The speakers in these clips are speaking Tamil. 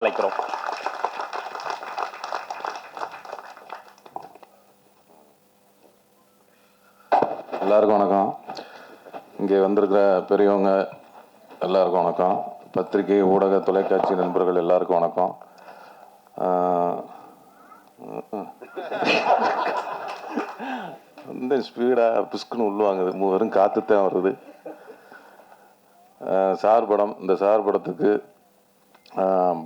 அழைக்கிறோம். எல்லாருக்கும் வணக்கம். இங்கே வந்திருக்கிற பெரியவங்க எல்லாருக்கும் வணக்கம். பத்திரிகை, ஊடக, தொலைக்காட்சி நண்பர்கள் எல்லாருக்கும் வணக்கம். இந்த ஸ்பீடாக பிஸ்குன்னு உள்ளுவாங்குது, வெறும் காற்று தான் வருது. சார் படம், இந்த சார் படத்துக்கு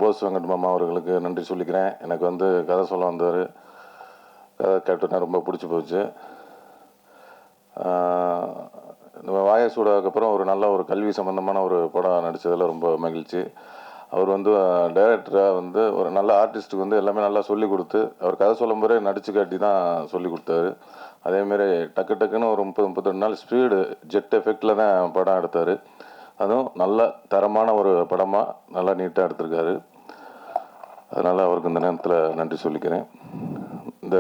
போஸ் வெங்கட் மாமா அவர்களுக்கு நன்றி சொல்லிக்கிறேன். எனக்கு வந்து கதை சொல்ல வந்தார், கதை கேப்டனை ரொம்ப பிடிச்சி போச்சு. நம்ம வாயசூடாக்கு அப்புறம் ஒரு நல்ல ஒரு கல்வி சம்மந்தமான ஒரு படம் நடித்ததில் ரொம்ப மகிழ்ச்சி. அவர் வந்து டைரக்டராக வந்து ஒரு நல்ல ஆர்டிஸ்ட்டுக்கு வந்து எல்லாமே நல்லா சொல்லி கொடுத்து, அவர் கதை சொல்லும் போதே நடிச்சு காட்டி தான் சொல்லி கொடுத்தாரு. அதேமாரி டக்கு டக்குன்னு ஒரு 30-32 நாள் ஸ்பீடு ஜெட் எஃபெக்டில் தான் படம் எடுத்தார். அதுவும் நல்ல தரமான ஒரு படமாக நல்லா நீட்டாக எடுத்திருக்காரு. அதனால் அவருக்கு இந்த நேரத்தில் நன்றி சொல்லிக்கிறேன். இந்த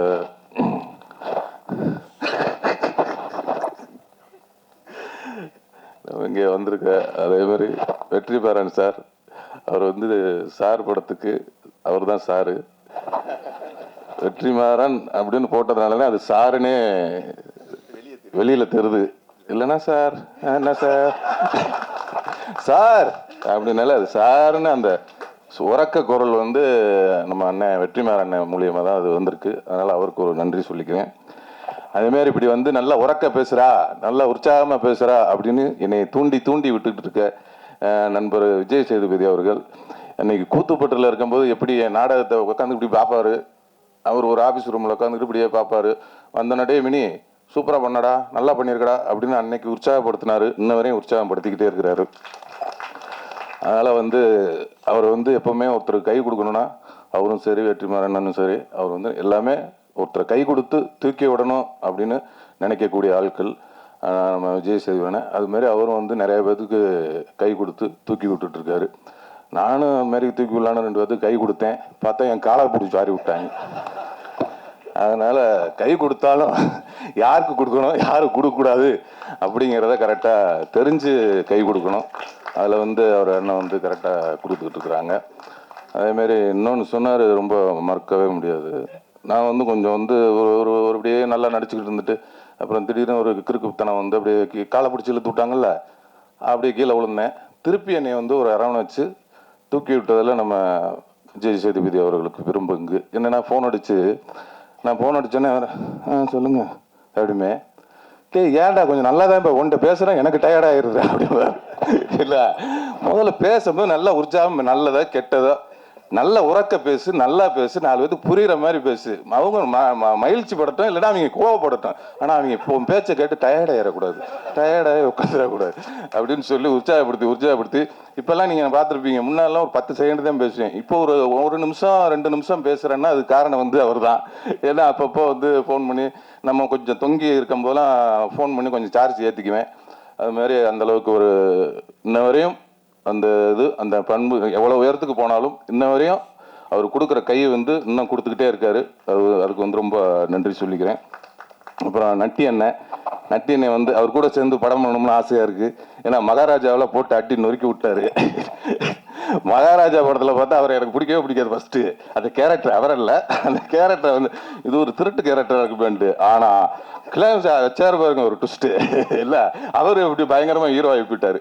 இங்கே வந்திருக்க அதே மாதிரி வெற்றிமாறன் சார், அவர் வந்து சார் படத்துக்கு அவர் தான் சாரு. வெற்றிமாறன் அப்படின்னு போட்டதுனாலே அது சாருன்னே வெளியில் தெரியுது. இல்லைன்னா சார் என்ன சார் சார் அப்படின்னால அது சாருன்னு அந்த உறக்க குரல் வந்து நம்ம அண்ணன் வெற்றிமாறன் அண்ணன் மூலியமாக தான் அது வந்திருக்கு. அதனால் அவருக்கு ஒரு நன்றி சொல்லிக்கிறேன். அதேமாரி இப்படி வந்து நல்லா உறக்க பேசுகிறா, நல்லா உற்சாகமாக பேசுகிறா அப்படின்னு என்னை தூண்டி தூண்டி விட்டுக்கிட்டு இருக்க நண்பர் விஜய் சேதுபதி அவர்கள், அன்னைக்கு கூத்துப்பட்டில் இருக்கும்போது எப்படி என் நாடகத்தை உட்காந்து இப்படி பார்ப்பாரு. அவர் ஒரு ஆஃபீஸ் ரூமில் உட்காந்துக்கிட்டு இப்படியே பார்ப்பாரு. வந்த நடே மினி சூப்பராக பண்ணடா, நல்லா பண்ணியிருக்கடா அப்படின்னு அன்னைக்கு உற்சாகப்படுத்தினாரு. இன்ன வரையும் உற்சாகப்படுத்திக்கிட்டே இருக்கிறாரு. அதனால் வந்து அவர் வந்து எப்போவுமே ஒருத்தர் கை கொடுக்கணுன்னா, அவரும் சரி வெற்றிமாறனும் சரி, அவர் வந்து எல்லாமே ஒருத்தரை கை கொடுத்து தூக்கி விடணும் அப்படின்னு நினைக்கக்கூடிய ஆட்கள் நம்ம விஜய் சேதுபதி. அதுமாரி அவரும் வந்து நிறைய பேருக்கு கை கொடுத்து தூக்கி விட்டுட்ருக்காரு. நானும் அதுமாரி தூக்கி விடலான்னு 2 பேருக்கு கை கொடுத்தேன். பார்த்தா என் காலை பிடிச்சி வாரி விட்டாங்க. அதனால் கை கொடுத்தாலும் யாருக்கு கொடுக்கணும், யாருக்கு கொடுக்கக்கூடாது அப்படிங்கிறத கரெக்டாக தெரிஞ்சு கை கொடுக்கணும். அதில் வந்து அவர் அண்ணன் வந்து கரெக்டாக கொடுத்துக்கிட்டு இருக்கிறாங்க. அதேமாரி இன்னொன்று சொன்னார், ரொம்ப மறக்கவே முடியாது. நான் வந்து கொஞ்சம் வந்து ஒரு அப்படியே நல்லா நடிச்சுக்கிட்டு இருந்துட்டு அப்புறம் திடீர்னு ஒரு கிறுக்குத்தனம் வந்து அப்படியே காலை பிடிச்சி இழுத்து விட்டாங்கல்ல, அப்படியே கீழே விழுந்தேன். திருப்பி என்னை வந்து ஒரு அரவணைச்சு தூக்கி விட்டதில் நம்ம விஜய் சேதுபதி அவர்களுக்கு விரும்புங்க. என்னென்னா நான் ஃபோன் அடித்தோன்னே சொல்லுங்கள் அப்படிமே, ஏன்டா கொஞ்சம் நல்லா தான் இப்போ உன்ட்ட பேசுகிறேன், எனக்கு டயர்டாகிடுது அப்படின்னா. இல்லை, முதல்ல பேசும்போது நல்லா உற்சாகம், நல்லதா கெட்டதோ நல்ல உறக்க பேசு, நல்லா பேசு, 4 பேருக்கு புரிகிற மாதிரி பேசு. அவங்க மகிழ்ச்சி படட்டும், இல்லைன்னா அவங்க கோவப்படட்டும். ஆனால் அவங்க இப்போ பேச்சை கேட்டு டயர்டாகிடக்கூடாது, டயர்டாகி உட்காந்துடக்கூடாது அப்படின்னு சொல்லி உற்சாகப்படுத்தி இப்போல்லாம் நீங்கள் பார்த்துருப்பீங்க, முன்னாடிலாம் ஒரு 10 செகண்ட் தான் பேசுவேன். இப்போ ஒரு நிமிஷம் 2 நிமிஷம் பேசுகிறேன்னா அது காரணம் வந்து அவர் தான். ஏன்னா அப்பப்போ வந்து ஃபோன் பண்ணி நம்ம கொஞ்சம் தொங்கி இருக்கும் போதெல்லாம் ஃபோன் பண்ணி கொஞ்சம் சார்ஜ் ஏற்றிக்குவேன். அதுமாதிரி அந்தளவுக்கு ஒரு இன்ன வரையும் அந்த பண்பு எவ்வளோ உயரத்துக்கு போனாலும் இன்ன வரையும் அவர் கொடுக்குற கையை வந்து இன்னும் கொடுத்துக்கிட்டே இருக்காரு. அதுக்கு வந்து ரொம்ப நன்றி சொல்லிக்கிறேன். அப்புறம் நட்டி அண்ணன் வந்து அவர் கூட சேர்ந்து படம் பண்ணணும்னு ஆசையாக இருக்குது. ஏன்னா மகாராஜாவில் போட்டு அட்டி நொறுக்கி விட்டாரு. மகாராஜா படத்தில் பார்த்தா அவரை எனக்கு பிடிக்கவே பிடிக்காது. ஃபஸ்ட்டு அந்த கேரக்டர் அவர் இல்லை, அந்த கேரக்டர் வந்து இது ஒரு திருட்டு கேரக்டராக இருக்குப்பேன்ட்டு. ஆனால் கிளைம்ஸ் வச்சார் பாருங்க ஒரு ட்விஸ்ட்டு. இல்லை, அவர் இப்படி பயங்கரமாக ஹீரோ ஆகி போயிட்டார்.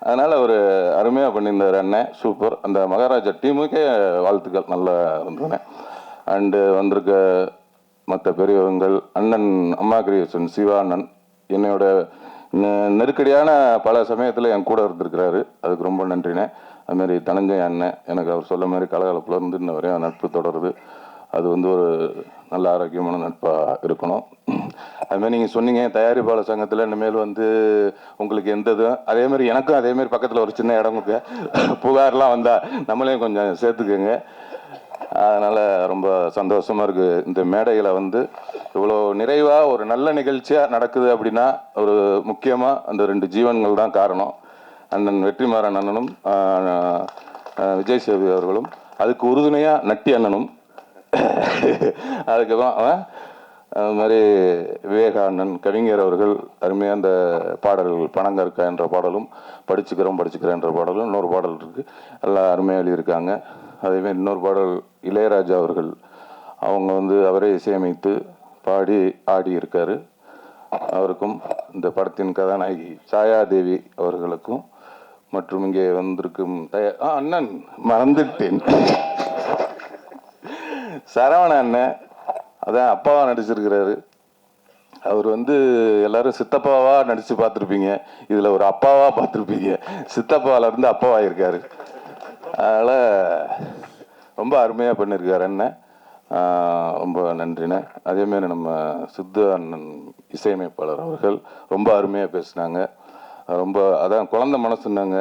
அதனால் அவர் அருமையாக பண்ணியிருந்தார் அண்ணன், சூப்பர். அந்த மகாராஜா டீமுக்கே வாழ்த்துக்கள், நல்லா இருந்தேன். அண்டு வந்திருக்க மற்ற பெரியவங்கள், அண்ணன் அம்மா கிரியேஷன் சிவா அண்ணன் என்னோட நெருக்கடியான பல சமயத்தில் என் கூட இருந்திருக்கிறாரு, அதுக்கு ரொம்ப நன்றினே. அதுமாரி தனஞ்சய அண்ணன், எனக்கு அவர் சொல்ல மாதிரி கலகலப்பில் இருந்து இன்ன வரையும் நட்பு தொடருது. அது வந்து ஒரு நல்ல ஆரோக்கியமான நட்பாக இருக்கணும். அதுமாதிரி நீங்கள் சொன்னீங்க தயாரிப்பாளர் சங்கத்தில் இனிமேல் வந்து உங்களுக்கு எந்த இதுவும் அதேமாதிரி எனக்கும் அதேமாரி பக்கத்தில் ஒரு சின்ன இடம் கொடுக்க, புகார்லாம் வந்தால் நம்மளையும் கொஞ்சம் சேர்த்துக்குங்க. அதனால் ரொம்ப சந்தோஷமாக இருக்குது. இந்த மேடையில் வந்து இவ்வளோ நிறைவாக ஒரு நல்ல நிகழ்ச்சியாக நடக்குது அப்படின்னா ஒரு முக்கியமாக அந்த 2 ஜீவன்கள் தான் காரணம். அண்ணன் வெற்றிமாறன் அண்ணனும் விஜய் சேதுபதி அவர்களும், அதுக்கு உறுதுணையாக நட்டி அண்ணனும், அதுக்கப்புறம் அது மாதிரி விவேகா அண்ணன் கவிஞர் அவர்கள் அருமையாக அந்த பாடல்கள் பணங்கற்கா என்ற பாடலும் படிச்சுக்கிறேன் என்ற பாடலும் இன்னொரு பாடல் இருக்குது, எல்லாம் அருமையாக எழுதியிருக்காங்க. அதேமாதிரி இன்னொரு பாடல் இளையராஜா அவர்கள் அவங்க வந்து அவரே இசையமைத்து பாடி ஆடி இருக்காரு. அவருக்கும் இந்த படத்தின் கதாநாயகி சாயாதேவி அவர்களுக்கும் மற்றும் இங்கே வந்திருக்கும் அண்ணன் மறந்துட்டேன் சரவண அண்ணன், அதான் அப்பாவா நடிச்சிருக்கிறாரு. அவர் வந்து எல்லாரும் சித்தப்பாவா நடிச்சு பார்த்துருப்பீங்க, இதுல ஒரு அப்பாவா பார்த்துருப்பீங்க. சித்தப்பாவில இருந்து அப்பாவா இருக்காரு. அதனால ரொம்ப அருமையா பண்ணியிருக்காரு அண்ணன். ரொம்ப நன்றிண்ணே. அதேமாரி நம்ம சித்து அண்ணன் இசையமைப்பாளர் அவர்கள் ரொம்ப அருமையாக பேசினாங்க. ரொம்ப அதான் குழந்தை மனசுன்னாங்க,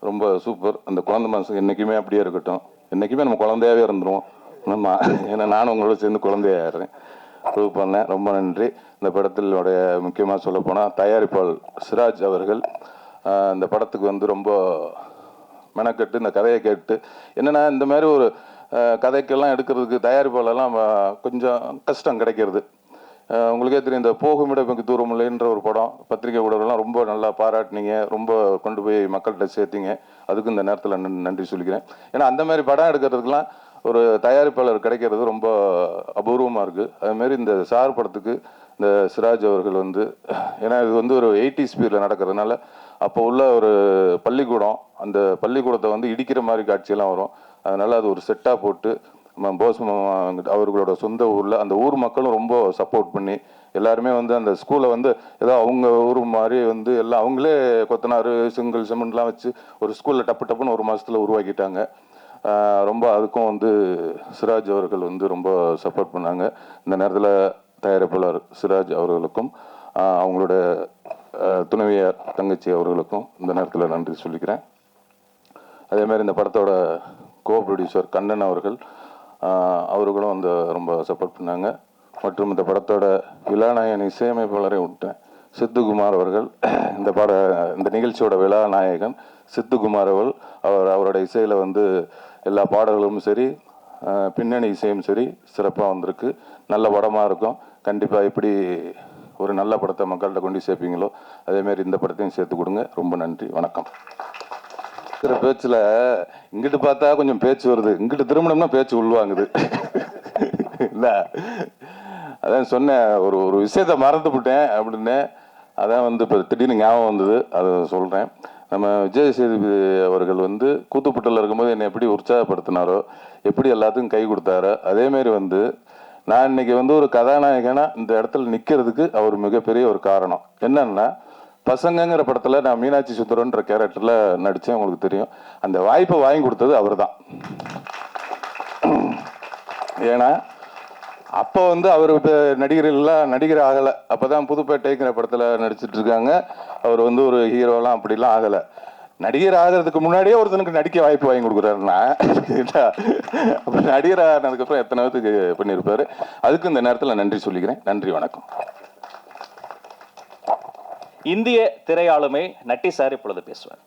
ரொம்ப சூப்பர். அந்த குழந்தை மனசு என்றைக்குமே அப்படியே இருக்கட்டும், என்றைக்குமே நம்ம குழந்தையாகவே இருந்துருவோம். நம்ம ஏன்னா நானும் உங்களோட சேர்ந்து குழந்தையாகிறேன். ப்ரூவ் பண்ணேன். ரொம்ப நன்றி. இந்த படத்தினுடைய முக்கியமாக சொல்லப்போனால் தயாரிப்பாளர் சிராஜ் அவர்கள் இந்த படத்துக்கு வந்து ரொம்ப மெனக்கட்டு இந்த கதையை கேட்டு, என்னென்னா இந்த மாதிரி ஒரு கதைக்கெல்லாம் எடுக்கிறதுக்கு தயாரிப்பாளர்லாம் கொஞ்சம் கஷ்டம் கிடைக்கிறது. உங்களுக்கே தெரியும், இந்த போகும் இடப்பங்கு தூரம் இல்லைன்ற ஒரு படம் பத்திரிகை ஊடகம்லாம் ரொம்ப நல்லா பாராட்டினீங்க, ரொம்ப கொண்டு போய் மக்கள்கிட்ட சேர்த்திங்க. அதுக்கு இந்த நேரத்தில் நன்றி சொல்லிக்கிறேன். ஏன்னா அந்த மாதிரி படம் எடுக்கிறதுக்கெலாம் ஒரு தயாரிப்பாளர் கிடைக்கிறது ரொம்ப அபூர்வமாக இருக்குது. அதுமாரி இந்த சார் படத்துக்கு இந்த சிராஜ் அவர்கள் வந்து, ஏன்னா இது வந்து ஒரு 80s பீரியடில் நடக்கிறதுனால அப்போ உள்ள ஒரு பள்ளிக்கூடம், அந்த பள்ளிக்கூடத்தை வந்து இடிக்கிற மாதிரி காட்சியெல்லாம் வரும். அதனால் அது ஒரு செட்டாக போட்டு போஸ் அவர்களோட சொந்த ஊரில் அந்த ஊர் மக்களும் ரொம்ப சப்போர்ட் பண்ணி எல்லாருமே வந்து அந்த ஸ்கூலை வந்து ஏதோ அவங்க ஊர் மாதிரி வந்து எல்லாம் அவங்களே கொத்தனார் செங்கல் சிமெண்ட்லாம் வச்சு ஒரு ஸ்கூலில் டப்புன்னு ஒரு மாதத்தில் உருவாக்கிட்டாங்க. ரொம்ப அதுக்கும் வந்து சிராஜ் அவர்கள் வந்து ரொம்ப சப்போர்ட் பண்ணாங்க. இந்த நேரத்தில் தயாரிப்பாளர் சிராஜ் அவர்களுக்கும் அவங்களோட துணைவியார் தங்கச்சி அவர்களுக்கும் இந்த நேரத்தில் நன்றி சொல்லிக்கிறேன். அதேமாதிரி இந்த படத்தோட கோ ப்ரொடியூசர் கண்ணன் அவர்கள் அவர்களும் அந்த ரொம்ப சப்போர்ட் பண்ணாங்க. மற்றும் இந்த படத்தோட விழாநாயகன் இசையமைப்பாளரை விட்டேன் சித்துக்குமார் அவர்கள், இந்த நிகழ்ச்சியோட விழாநாயகன் சித்துக்குமார் அவரோட இசையில் வந்து எல்லா பாடல்களும் சரி பின்னணி இசையும் சரி சிறப்பாக வந்திருக்கு. நல்ல படமாக இருக்கும். கண்டிப்பாக இப்படி ஒரு நல்ல படத்தை மக்கள்கிட்ட கொண்டு சேர்ப்பீங்களோ அதேமாரி இந்த படத்தையும் சேர்த்து கொடுங்க. ரொம்ப நன்றி, வணக்கம். பேச்சில் இங்கிட்டு பார்த்தா கொஞ்சம் பேச்சு வருது, இங்கிட்டு திருமணம்னா பேச்சு உள்வாங்குது. இல்லை, அதான் சொன்னேன், ஒரு விஷயத்த மறந்துவிட்டேன் அப்படின்னு. அதான் வந்து இப்போ திடீர்னு ஞாபகம் வந்தது, அதை சொல்கிறேன். நம்ம விஜய் சேதுபதி அவர்கள் வந்து கூத்துப்பட்டில் இருக்கும்போது என்னை எப்படி உற்சாகப்படுத்தினாரோ, எப்படி எல்லாத்துக்கும் கை கொடுத்தாரோ, அதேமாரி வந்து நான் இன்னைக்கு வந்து ஒரு கதாநாயகனாக இந்த இடத்துல நிற்கிறதுக்கு அவர் மிகப்பெரிய ஒரு காரணம். என்னன்னா, பசங்கங்கிற படத்தில் நான் மீனாட்சி சுந்தரன்ற கேரக்டரில் நடித்தேன், உங்களுக்கு தெரியும். அந்த வாய்ப்பை வாங்கி கொடுத்தது அவர் தான். ஏன்னா அப்போ வந்து அவர் நடிகர் ஆகலை. அப்போ தான் புதுப்பேட்டைங்கிற படத்தில் நடிச்சிட்டு இருக்காங்க. அவர் வந்து ஒரு ஹீரோலாம் அப்படிலாம் ஆகலை. நடிகர் ஆகிறதுக்கு முன்னாடியே ஒருத்தனுக்கு நடிக்க வாய்ப்பு வாங்கி கொடுக்குறாருன்னா நடிகர் ஆனதுக்கப்புறம் எத்தனை பேருக்கு பண்ணியிருப்பாரு. அதுக்கு இந்த நேரத்தில் நன்றி சொல்லிக்கிறேன். நன்றி, வணக்கம். இந்திய திரையாளுமை நட்டி சார் இப்பொழுது பேசுவார்.